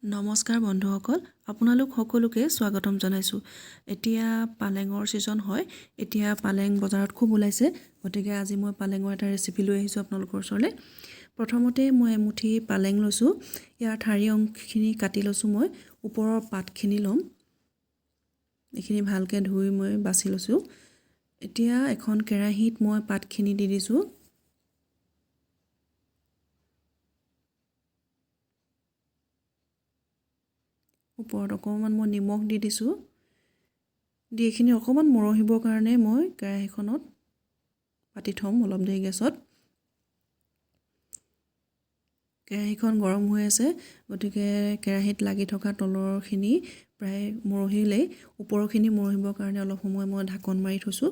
নমস্কাৰ বন্ধুসকল, আপোনালোক সকলোকে স্বাগতম জনাইছোঁ। এতিয়া পালেঙৰ ছিজন হয়। এতিয়া পালেং বজাৰত খুব ওলাইছে, গতিকে আজি মই পালেঙৰ এটা ৰেচিপি লৈ আহিছোঁ আপোনালোকৰ ওচৰলৈ। প্ৰথমতে মই এমুঠি পালেং লৈছোঁ। ইয়াৰ ঠাৰি অংশখিনি কাটি লৈছোঁ। মই ওপৰৰ পাতখিনি ল'ম। এইখিনি ভালকৈ ধুই মই বাছি লৈছোঁ। এতিয়া এখন কেৰাহীত মই পাতখিনি দি দিছোঁ। ওপৰত অকণমান মই নিমখ দি দিছোঁ। দি এইখিনি অকণমান মৰহিবৰ কাৰণে মই কেৰাহীখনত পাতি থ'ম অলপ দেৰি গেছত। কেৰাহীখন গৰম হৈ আছে, গতিকে কেৰাহীত লাগি থকা তলৰখিনি প্ৰায় মৰহিলেই ওপৰখিনি মৰহিবৰ কাৰণে অলপ সময় মই ঢাকন মাৰি থৈছোঁ।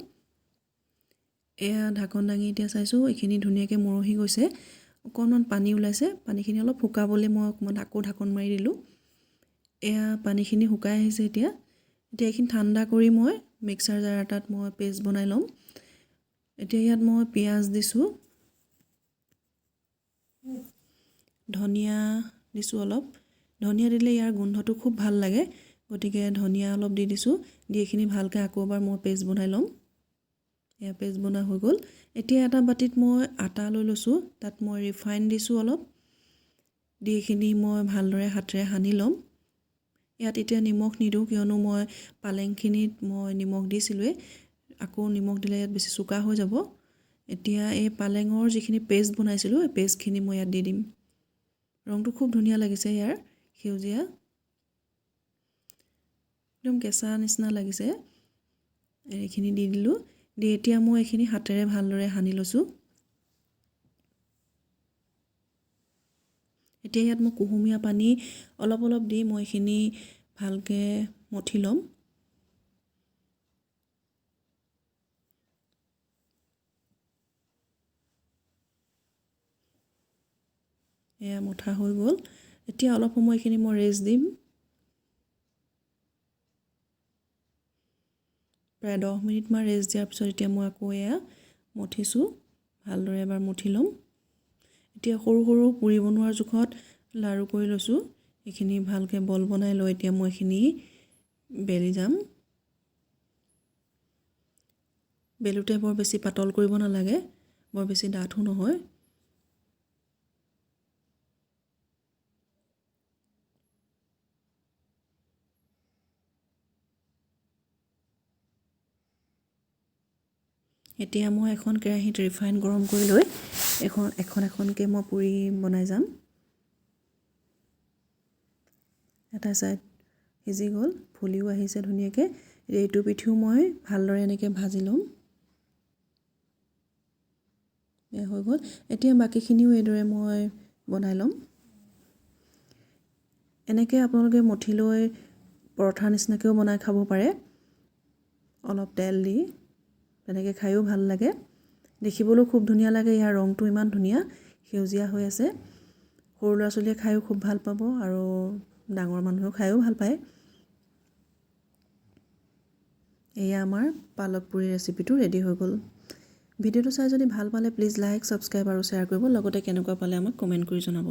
এয়া ঢাকন দাঙি এতিয়া চাইছোঁ এইখিনি ধুনীয়াকৈ মৰহি গৈছে। অকণমান পানী ওলাইছে, পানীখিনি অলপ শুকাবলৈ মই অকণমান আকৌ ঢাকন মাৰি দিলোঁ। এয়া পানীখিনি শুকাই আহিছে। এতিয়া এইখিনি ঠাণ্ডা কৰি মই মিক্সাৰ জাৰ এটাত মই পেষ্ট বনাই ল'ম। এতিয়া ইয়াত মই পিঁয়াজ দিছোঁ, ধনিয়া দিছোঁ অলপ। ধনিয়া দিলে ইয়াৰ গোন্ধটো খুব ভাল লাগে, গতিকে ধনিয়া অলপ দি দিছোঁ। দি এইখিনি ভালকৈ আকৌ এবাৰ মই পেষ্ট বনাই ল'ম। এয়া পেষ্ট বনোৱা হৈ গ'ল। এতিয়া এটা বাতিত মই আটা লৈ লৈছোঁ, তাত মই ৰিফাইন দিছোঁ অলপ। দি এইখিনি মই ভালদৰে হাতেৰে সানি ল'ম। ইয়াত এতিয়া নিমখ নিদিওঁ, কিয়নো মই পালেংখিনিত মই নিমখ দিছিলোঁৱেই। আকৌ নিমখ দিলে ইয়াত বেছি চোকা হৈ যাব। এতিয়া এই পালেঙৰ যিখিনি পেষ্ট বনাইছিলোঁ, এই পেষ্টখিনি মই ইয়াত দি দিম। ৰংটো খুব ধুনীয়া লাগিছে ইয়াৰ, সেউজীয়া, একদম কেঁচা নিচিনা লাগিছে। এইখিনি দি দিলোঁ। দি এতিয়া মই এইখিনি হাতেৰে ভালদৰে সানি লৈছোঁ। এতিয়া ইয়াত মই কুহুমীয়া পানী অলপ অলপ দি মই এইখিনি ভালকৈ মঠি ল'ম। এয়া মঠা হৈ গ'ল। এতিয়া অলপ সময় এইখিনি মই ৰেষ্ট দিম। প্ৰায় 10 মিনিটমান ৰেষ্ট দিয়াৰ পিছত এতিয়া মই আকৌ এয়া মঠিছোঁ। ভালদৰে এবাৰ মঠি ল'ম। এতিয়া সৰু সৰু পুৰি বনোৱাৰ জোখত লাড়ু কৰি লৈছোঁ। এইখিনি ভালকৈ বল বনাই লৈ এতিয়া মই এইখিনি বেলি যাম। বেলোতে বৰ বেছি পাতল কৰিব নালাগে, বৰ বেছি ডাঠো নহয়। এতিয়া মই এখন কেৰাহীত ৰিফাইন গৰম কৰি লৈ এখনকৈ মই পুৰি বনাই যাম। এটা ছাইড সিজি গ'ল, ফুলিও আহিছে ধুনীয়াকৈ। এইটো পিঠিও মই ভালদৰে এনেকৈ ভাজি ল'ম। এয়া হৈ গ'ল। এতিয়া বাকীখিনিও এইদৰে মই বনাই ল'ম। এনেকৈ আপোনালোকে মঠি লৈ পৰঠাৰ নিচিনাকৈও বনাই খাব পাৰে, অলপ তেল দি। তেনেকৈ খায়ো ভাল লাগে, দেখিবলৈও খুব ধুনীয়া লাগে। ইয়াৰ ৰংটো ইমান ধুনীয়া, সেউজীয়া হৈ আছে। সৰু ল'ৰা ছোৱালীয়ে খায়ো খুব ভাল পাব আৰু ডাঙৰ মানুহেও খায়ো ভাল পায়। এয়া আমাৰ পালক পুৰি ৰেচিপিটো ৰেডি হৈ গ'ল। ভিডিঅ'টো চাই যদি ভাল পালে প্লিজ লাইক, ছাবস্ক্ৰাইব আৰু শ্বেয়াৰ কৰিব। লগতে কেনেকুৱা পালে আমাক কমেণ্ট কৰি জনাব।